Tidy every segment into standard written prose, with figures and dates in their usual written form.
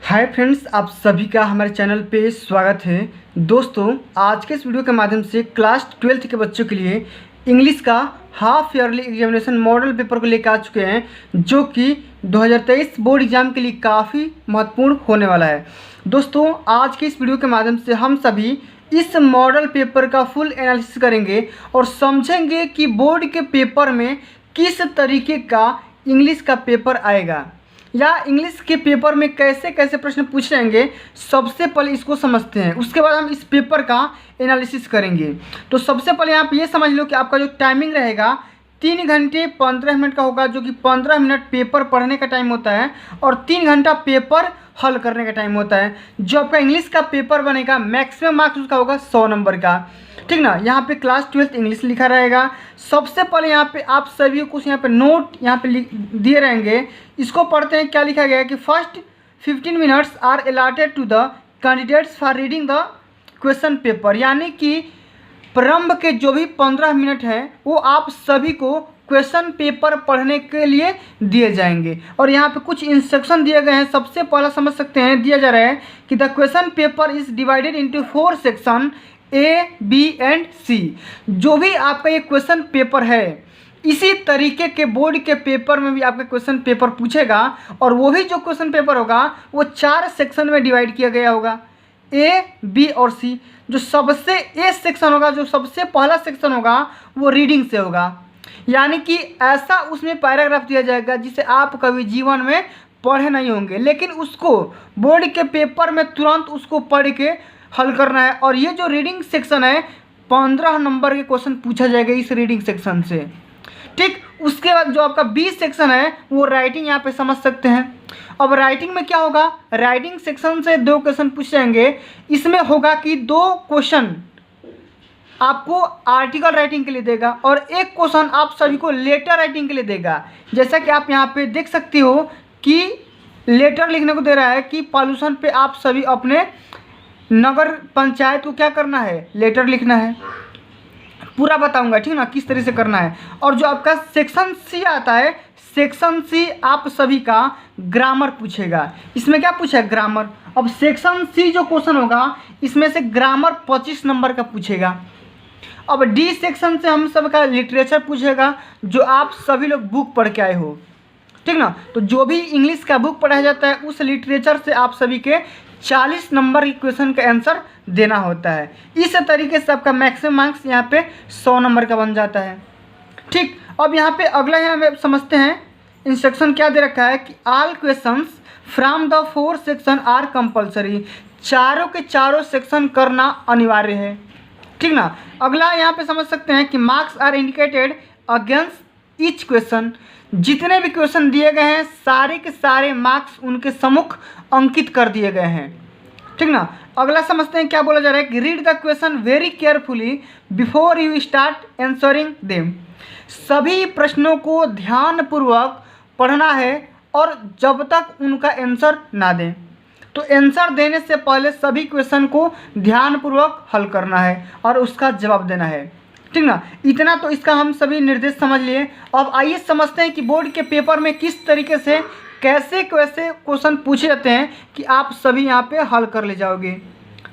Hi friends, आप सभी का हमारे चैनल पे स्वागत है। दोस्तों, आज के इस वीडियो के माध्यम से क्लास 12th के बच्चों के लिए इंग्लिश का half yearly examination model paper को लेकर आ चुके हैं, जो कि 2023 बोर्ड एग्जाम के लिए काफ़ी महत्वपूर्ण होने वाला है। दोस्तों, आज के इस वीडियो के माध्यम से हम सभी इस मॉडल पेपर का फुल एनालिसिस करेंगे और समझेंगे कि बोर्ड के पेपर में किस तरीके का इंग्लिश का पेपर आएगा या इंग्लिश के पेपर में कैसे कैसे प्रश्न पूछे जाएंगे। सबसे पहले इसको समझते हैं, उसके बाद हम इस पेपर का एनालिसिस करेंगे। तो सबसे पहले आप ये समझ लो कि आपका जो टाइमिंग रहेगा 3 घंटे 15 मिनट का होगा, जो कि 15 मिनट पेपर पढ़ने का टाइम होता है और 3 घंटा पेपर हल करने का टाइम होता है। जो आपका इंग्लिश का पेपर बनेगा मैक्सिमम मार्क्स उसका होगा 100 नंबर का, ठीक ना। यहाँ पे क्लास 12th इंग्लिश लिखा रहेगा। सबसे पहले यहाँ पे आप सभी कुछ यहाँ पे नोट यहाँ पे दिए रहेंगे। इसको पढ़ते हैं। क्या लिखा गया है कि first 15 minutes are allotted to the candidates for reading the question paper, यानी कि प्रारंभ के जो भी 15 मिनट हैं वो आप सभी को क्वेश्चन पेपर पढ़ने के लिए दिए जाएंगे। और यहाँ पे कुछ इंस्ट्रक्शन दिए गए हैं। सबसे पहला समझ सकते हैं, दिया जा रहा है कि the question paper is divided into 4 section A, B and C। जो भी आपका ये क्वेश्चन पेपर है, इसी तरीके के बोर्ड के पेपर में भी आपका क्वेश्चन पेपर पूछेगा और वो भी जो क्वेश्चन पेपर होगा वो 4 सेक्शन में डिवाइड किया गया होगा, A, B और C। जो सबसे A सेक्शन होगा, जो सबसे पहला सेक्शन होगा वो रीडिंग से होगा, यानी कि ऐसा उसमें पैराग्राफ दिया जाएगा जिसे आप कभी जीवन में पढ़े नहीं होंगे, लेकिन उसको बोर्ड के पेपर में तुरंत उसको पढ़ के हल करना है। और ये जो रीडिंग सेक्शन है 15 नंबर के क्वेश्चन पूछा जाएगा इस रीडिंग सेक्शन से, ठीक। उसके बाद जो आपका 20 सेक्शन है वो राइटिंग यहाँ पे समझ सकते हैं। अब राइटिंग में क्या होगा, राइटिंग सेक्शन से 2 क्वेश्चन पूछ जाएंगे। इसमें होगा कि 2 क्वेश्चन आपको आर्टिकल राइटिंग के लिए देगा और 1 क्वेश्चन आप सभी को लेटर राइटिंग के लिए देगा। जैसा कि आप यहाँ पे देख सकते हो कि लेटर लिखने को दे रहा है कि पॉल्यूशन पे आप सभी अपने नगर पंचायत को क्या करना है, लेटर लिखना है। पूरा बताऊंगा, ठीक ना, किस तरह से करना है। और जो आपका सेक्शन सी आता है, सेक्शन सी आप सभी का ग्रामर पूछेगा। इसमें क्या पूछा है, ग्रामर। अब सेक्शन सी जो क्वेश्चन होगा इसमें से ग्रामर 25 नंबर का पूछेगा। अब डी सेक्शन से हम सब का लिटरेचर पूछेगा, जो आप सभी लोग बुक पढ़ के आए हो, ठीक ना। तो जो भी इंग्लिश का बुक पढ़ाया जाता है उस लिटरेचर से आप सभी के 40 नंबर के क्वेश्चन का आंसर देना होता है। इस तरीके से आपका मैक्सिमम मार्क्स यहाँ पे 100 नंबर का बन जाता है, ठीक। अब यहाँ पे अगला यहाँ पे समझते हैं इंस्ट्रक्शन क्या दे रखा है कि all questions from the 4 section are compulsory. चारों के चारों सेक्शन करना अनिवार्य है, ठीक ना। अगला यहाँ पे समझ सकते हैं कि marks are indicated against each question. जितने भी क्वेश्चन दिए गए हैं सारे के सारे मार्क्स उनके सम्मुख अंकित कर दिए गए हैं, ठीक ना। अगला समझते हैं क्या बोला जा रहा है कि read the question very carefully before you start answering them. सभी प्रश्नों को ध्यानपूर्वक पढ़ना है और जब तक उनका आंसर ना दें। तो आंसर देने से पहले सभी क्वेश्चन को ध्यानपूर्वक हल करना है और उसका जवाब देना है, ठीक ना। इतना तो इसका हम सभी निर्देश समझ लिए। अब आइए समझते हैं कि बोर्ड के पेपर में किस तरीके से कैसे कैसे क्वेश्चन पूछे जाते हैं कि आप सभी यहाँ पे हल कर ले जाओगे,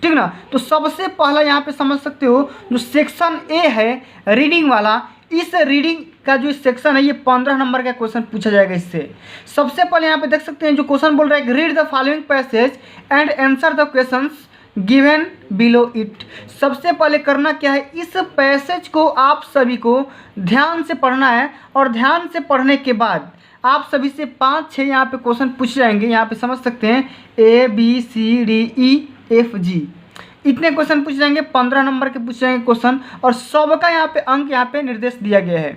ठीक ना। तो सबसे पहला यहाँ पे समझ सकते हो जो सेक्शन ए है रीडिंग वाला, इस रीडिंग का जो सेक्शन है ये 15 नंबर का क्वेश्चन पूछा जाएगा इससे। सबसे पहले यहाँ पे देख सकते हैं जो क्वेश्चन बोल रहा है कि read the following passage and answer the questions given below it. सबसे पहले करना क्या है, इस पैसेज को आप सभी को ध्यान से पढ़ना है और ध्यान से पढ़ने के बाद आप सभी से 5-6 यहाँ पे क्वेश्चन पूछ जाएंगे। यहाँ पे समझ सकते हैं A B C D E F G इतने क्वेश्चन पूछ जाएंगे, 15 नंबर के पूछ जाएंगे क्वेश्चन और सबका यहाँ पे अंक यहाँ पे निर्देश दिया गया है।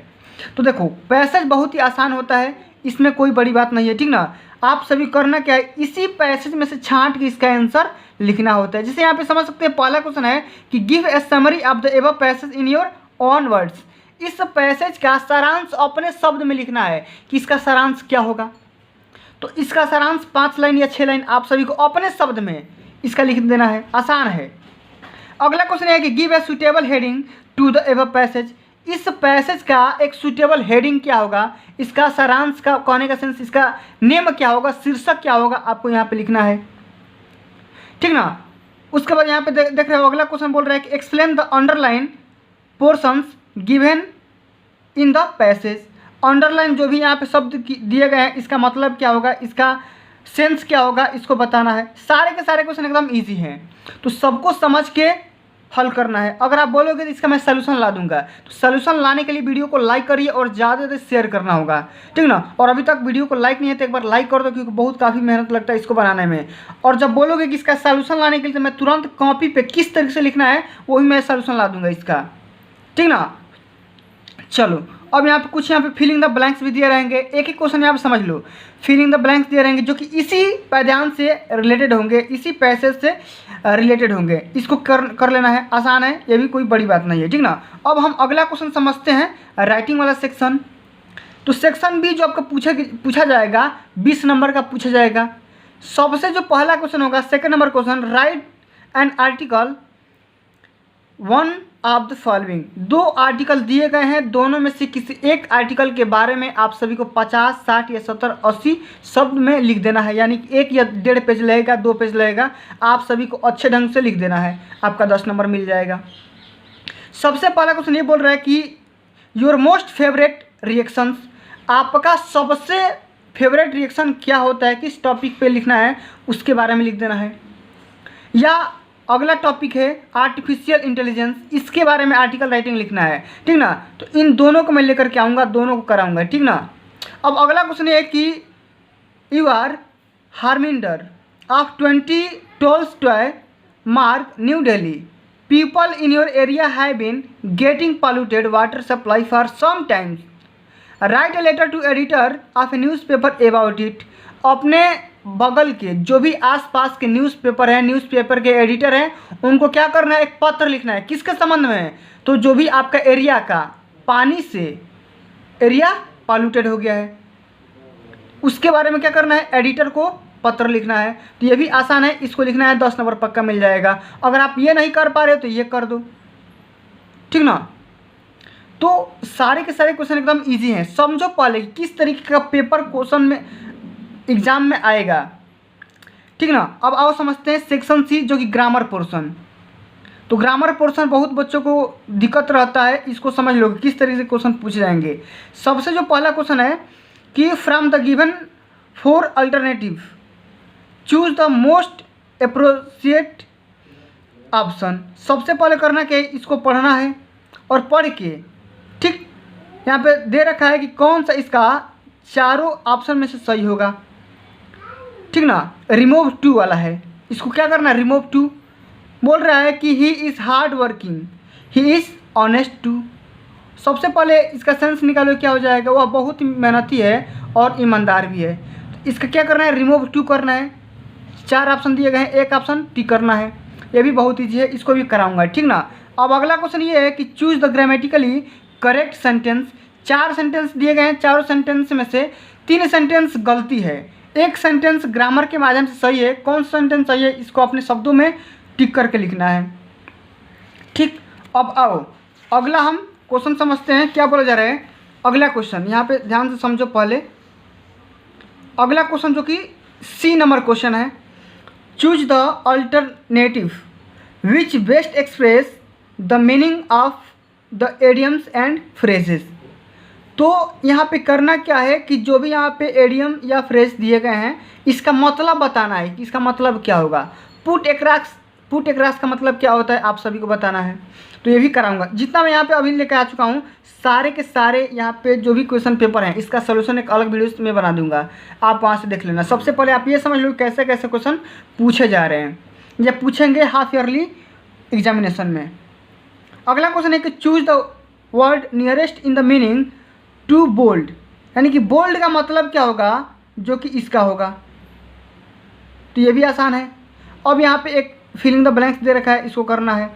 तो देखो पैसेज बहुत ही आसान होता है, इसमें कोई बड़ी बात नहीं है, ठीक ना। आप सभी करना क्या है, इसी पैसेज में से छांट के इसका आंसर लिखना होता है। जैसे यहाँ पे समझ सकते हैं पहला क्वेश्चन है कि give A summary of the above passage in your own words. इस पैसेज का सारांश अपने शब्द में लिखना है कि इसका सारांश क्या होगा। तो इसका सारांश 5 लाइन या 6 लाइन आप सभी को अपने शब्द में इसका लिख देना है, आसान है। अगला क्वेश्चन है कि give a suitable heading to the above passage. इस पैसेज का एक सुटेबल हेडिंग क्या होगा, इसका सारांश का कहने का सेंस, इसका नेम क्या होगा, शीर्षक क्या होगा, आपको यहाँ पे लिखना है। ठीक ना। उसके बाद यहाँ पे देख रहे हो अगला क्वेश्चन बोल रहा है कि explain the underline portions given in the passage. Underline जो भी यहाँ पे शब्द दिए गए हैं इसका मतलब क्या होगा, इसका सेंस क्या होगा, इसको बताना है। सारे के सारे क्वेश्चन एकदम इजी हैं, तो सबको समझ के हल करना है। अगर आप बोलोगे तो इसका मैं सलूशन ला दूंगा, तो सलूशन लाने के लिए वीडियो को लाइक करिए और ज़्यादा से शेयर करना होगा, ठीक ना। और अभी तक वीडियो को लाइक नहीं है तो एक बार लाइक कर दो, क्योंकि बहुत काफ़ी मेहनत लगता है इसको बनाने में। और जब बोलोगे कि इसका सलूशन लाने के लिए तो मैं तुरंत कॉपी पे किस तरीके से लिखना है वही मैं सलूशन ला दूंगा इसका, ठीक ना। चलो अब यहाँ पे कुछ यहाँ पे फिलिंग द ब्लैंक्स भी दिए रहेंगे, एक एक क्वेश्चन यहाँ पे समझ लो। फिलिंग द ब्लैंक्स दिए रहेंगे जो कि इसी पाठ्यांश से रिलेटेड होंगे, इसी पैसेज से रिलेटेड होंगे। इसको कर लेना है, आसान है, ये भी कोई बड़ी बात नहीं है, ठीक ना। अब हम अगला क्वेश्चन समझते हैं, राइटिंग वाला सेक्शन। तो सेक्शन बी जो आपका पूछा जाएगा 20 नंबर का पूछा जाएगा। सबसे जो पहला क्वेश्चन होगा, second number question, right an article one of the following. 2 article दिए गए हैं, दोनों में से किसी एक आर्टिकल के बारे में आप सभी को 50, 60 या 70, 80 शब्द में लिख देना है। यानी कि 1 या 1.5 पेज लगेगा, 2 पेज लगेगा, आप सभी को अच्छे ढंग से लिख देना है, आपका 10 नंबर मिल जाएगा। सबसे पहला क्वेश्चन ये बोल रहा है कि योर मोस्ट फेवरेट रिएक्शंस। आपका सबसे फेवरेट रिएक्शन क्या होता है, किस टॉपिक पे लिखना है उसके बारे में लिख देना है। या अगला टॉपिक है आर्टिफिशियल इंटेलिजेंस, इसके बारे में आर्टिकल राइटिंग लिखना है, ठीक ना। तो इन दोनों को मैं लेकर के आऊँगा, दोनों को कराऊंगा, ठीक ना। अब अगला क्वेश्चन है कि you are Harminder of 20 Tolstoy Marg, New Delhi. People in your area have been getting polluted water supply for some times. Write a letter to editor of a newspaper about it. अपने बगल के जो भी आसपास के न्यूज़पेपर हैं, न्यूज़पेपर के एडिटर हैं, उनको क्या करना है, एक पत्र लिखना है। किसके संबंध में है, तो जो भी आपका एरिया का पानी से एरिया पॉल्यूटेड हो गया है उसके बारे में क्या करना है, एडिटर को पत्र लिखना है। तो ये भी आसान है, इसको लिखना है, 10 नंबर पक्का मिल जाएगा। अगर आप ये नहीं कर पा रहे हो तो ये कर दो, ठीक ना। तो सारे के सारे क्वेश्चन एकदम इजी हैं, समझो पहले किस तरीके का पेपर क्वेश्चन में एग्जाम में आएगा, ठीक ना। अब आओ समझते हैं सेक्शन सी जो कि ग्रामर पोर्शन। तो ग्रामर पोर्शन बहुत बच्चों को दिक्कत रहता है, इसको समझ लो किस तरीके से क्वेश्चन पूछे जाएंगे। सबसे जो पहला क्वेश्चन है कि from the given 4 alternative choose the most appropriate option. सबसे पहले करना क्या है, इसको पढ़ना है और पढ़ के, ठीक, यहाँ पे दे रखा है कि कौन सा इसका चारों ऑप्शन में से सही होगा, ठीक ना। रिमूव 2 वाला है, इसको क्या करना है, रिमूव 2। बोल रहा है कि he is hard working, he is honest too. सबसे पहले इसका सेंस निकालो, क्या हो जाएगा, वह बहुत मेहनती है और ईमानदार भी है। तो इसका क्या करना है, रिमूव 2 करना है। 4 ऑप्शन दिए गए हैं, एक ऑप्शन टिक करना है। ये भी बहुत ईजी है, इसको भी कराऊंगा, ठीक ना। अब अगला क्वेश्चन ये है कि choose the grammatically correct sentence. 4 sentence दिए गए हैं, 4 सेंटेंस में से 3 सेंटेंस गलती है, 1 सेंटेंस ग्रामर के माध्यम से सही है। कौन सा सेंटेंस सही है, इसको अपने शब्दों में टिक करके लिखना है, ठीक। अब आओ अगला हम क्वेश्चन समझते हैं, क्या बोला जा रहा है। अगला क्वेश्चन यहाँ पे ध्यान से समझो पहले। अगला क्वेश्चन जो कि सी नंबर क्वेश्चन है, choose the alternative which best express the meaning of the idioms and phrases. तो यहाँ पे करना क्या है कि जो भी यहाँ पे एडियम या फ्रेज दिए गए हैं इसका मतलब बताना है कि इसका मतलब क्या होगा। पुट एक्रॉस का मतलब क्या होता है आप सभी को बताना है, तो ये भी कराऊंगा। जितना मैं यहाँ पे अभी लेकर आ चुका हूँ सारे के सारे यहाँ पे जो भी क्वेश्चन पेपर हैं इसका सोल्यूशन एक अलग वीडियो में बना दूंगा, आप वहाँ से देख लेना। सबसे पहले आप ये समझ लो कैसे कैसे क्वेश्चन पूछे जा रहे हैं, ये पूछेंगे हाफ ईयरली एग्जामिनेशन में। अगला क्वेश्चन है कि choose the word nearest in the meaning to bold, यानी कि बोल्ड का मतलब क्या होगा, जो कि इसका होगा। तो ये भी आसान है। अब यहाँ पे एक फिलिंग द ब्लैंक्स दे रखा है, इसको करना है।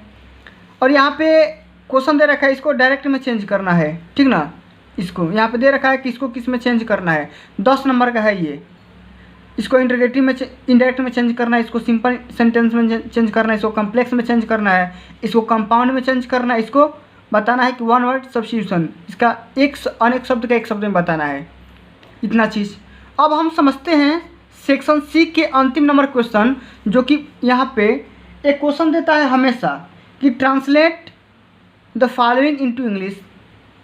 और यहाँ पे क्वेश्चन दे रखा है, इसको डायरेक्ट में चेंज करना है, ठीक ना। इसको यहाँ पे दे रखा है कि इसको किस में चेंज करना है, 10 नंबर का है ये। इसको इंटरगेटिव में इंडायरेक्ट में चेंज करना है, इसको सिंपल सेंटेंस में चेंज करना है, इसको कम्प्लेक्स में चेंज करना है, इसको कंपाउंड में चेंज करना है, इसको बताना है कि 1 वर्ड सब्स्टिट्यूशन, इसका एक अनेक शब्द का एक शब्द में बताना है, इतना चीज़। अब हम समझते हैं सेक्शन सी के अंतिम नंबर क्वेश्चन, जो कि यहाँ पे एक क्वेश्चन देता है हमेशा कि translate the following into English.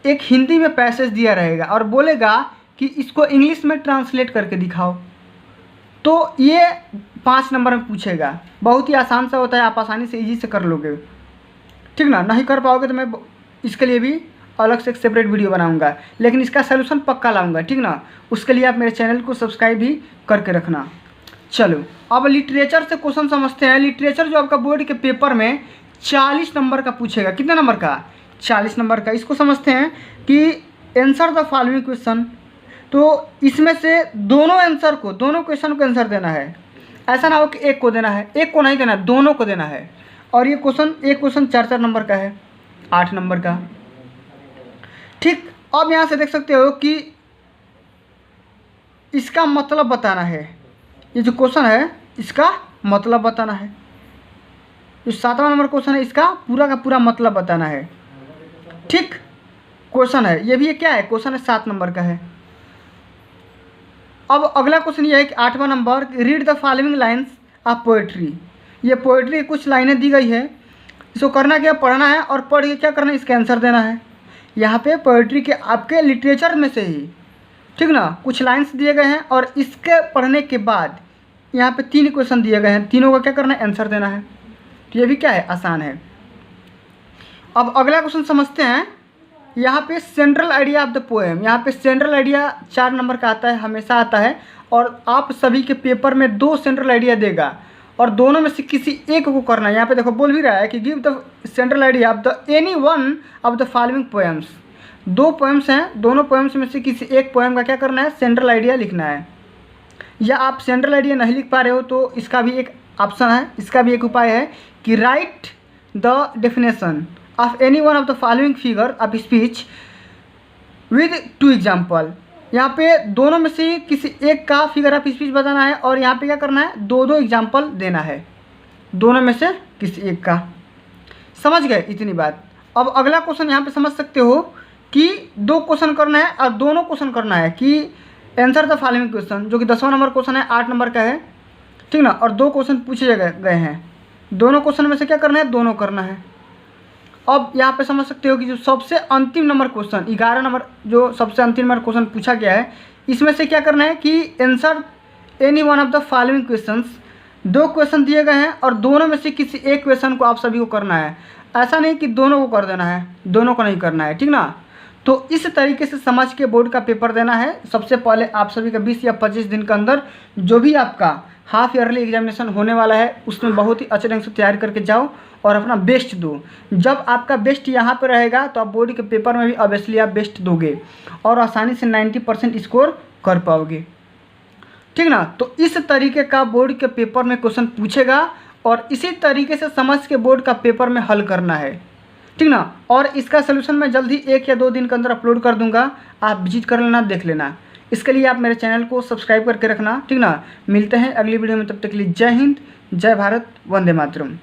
एक हिंदी में पैसेज दिया रहेगा और बोलेगा कि इसको इंग्लिश में ट्रांसलेट करके दिखाओ, तो ये 5 नंबर में पूछेगा। बहुत ही आसान सा होता है, आप आसानी से इजी से कर लोगे, ठीक ना। नहीं कर पाओगे तो मैं इसके लिए भी अलग से एक सेपरेट वीडियो बनाऊंगा, लेकिन इसका सलूशन पक्का लाऊंगा, ठीक ना। उसके लिए आप मेरे चैनल को सब्सक्राइब भी करके रखना। चलो अब लिटरेचर से क्वेश्चन समझते हैं। लिटरेचर जो आपका बोर्ड के पेपर में 40 नंबर का पूछेगा। कितने नंबर का? 40 नंबर का। इसको समझते हैं कि आंसर द फॉलोइंग क्वेश्चन। तो इसमें से दोनों क्वेश्चन को आंसर देना है। ऐसा ना हो कि एक को देना है, एक को नहीं देना है, दोनों को देना है। और ये क्वेश्चन, एक क्वेश्चन 4 नंबर का है, 8 नंबर का, ठीक। अब यहाँ से देख सकते हो कि इसका मतलब बताना है। ये जो क्वेश्चन है इसका मतलब बताना है। जो 7वां नंबर क्वेश्चन है इसका पूरा का पूरा मतलब बताना है, ठीक। क्वेश्चन है ये भी, ये क्या है? क्वेश्चन है 7 नंबर का है। अब अगला क्वेश्चन ये है कि 8वां नंबर, read the following lines of poetry. ये पोएट्री की कुछ लाइनें दी गई है, इसको करना क्या? पढ़ना है और पढ़ के क्या करना है? इसका आंसर देना है। यहाँ पे पोएट्री के आपके लिटरेचर में से ही, ठीक ना, कुछ लाइन्स दिए गए हैं और इसके पढ़ने के बाद यहाँ पे 3 क्वेश्चन दिए गए हैं, तीनों का क्या करना है? आंसर देना है। तो ये भी क्या है? आसान है। अब अगला क्वेश्चन समझते हैं। यहाँ पे central idea of the poem. यहाँ पे सेंट्रल आइडिया 4 नंबर का आता है, हमेशा आता है, और आप सभी के पेपर में 2 सेंट्रल आइडिया देगा और दोनों में से किसी एक को करना है। यहाँ पे देखो बोल भी रहा है कि give the central idea of the any one of the following poems. 2 poems हैं, दोनों पोएम्स में से किसी एक पोएम का क्या करना है? सेंट्रल आइडिया लिखना है। या आप सेंट्रल आइडिया नहीं लिख पा रहे हो तो इसका भी एक ऑप्शन है, इसका भी एक उपाय है कि right the definition of any one of the following figure of speech with 2 example. यहाँ पे दोनों में से किसी एक का फिगर ऑफ स्पीच बताना है और यहाँ पे क्या करना है? 2 एग्जाम्पल देना है, दोनों में से किसी एक का। समझ गए इतनी बात। अब अगला क्वेश्चन यहाँ पे समझ सकते हो कि 2 क्वेश्चन करना है और दोनों क्वेश्चन करना है कि आंसर द फॉलोइंग क्वेश्चन, जो कि 10वां नंबर क्वेश्चन है, 8 नंबर का है, ठीक ना। और 2 क्वेश्चन पूछे गए हैं, दोनों क्वेश्चन में से क्या करना है? दोनों करना है। अब यहाँ पे समझ सकते हो कि जो सबसे अंतिम नंबर क्वेश्चन, 11 नंबर जो सबसे अंतिम नंबर क्वेश्चन पूछा गया है, इसमें से क्या करना है कि answer any one of the following questions. 2 question दिए गए हैं और दोनों में से किसी एक क्वेश्चन को आप सभी को करना है। ऐसा नहीं कि दोनों को कर देना है, दोनों को नहीं करना है, ठीक ना। तो इस तरीके से समझ के बोर्ड का पेपर देना है। सबसे पहले आप सभी का 20 या 25 दिन के अंदर जो भी आपका हाफ ईयरली एग्जामिनेशन होने वाला है उसमें बहुत ही अच्छे ढंग से तैयार करके जाओ और अपना बेस्ट दो। जब आपका बेस्ट यहाँ पे रहेगा तो आप बोर्ड के पेपर में भी ऑब्वियसली आप बेस्ट दोगे और आसानी से 90% स्कोर कर पाओगे, ठीक ना। तो इस तरीके का बोर्ड के पेपर में क्वेश्चन पूछेगा और इसी तरीके से समझ के बोर्ड का पेपर में हल करना है, ठीक ना। और इसका सलूशन मैं जल्द ही 1 या 2 दिन के अंदर अपलोड कर दूंगा, आप विजिट कर लेना, देख लेना। इसके लिए आप मेरे चैनल को सब्सक्राइब करके रखना, ठीक ना। मिलते हैं अगली वीडियो में, तब तक के लिए जय हिंद, जय भारत, वंदे मातरम।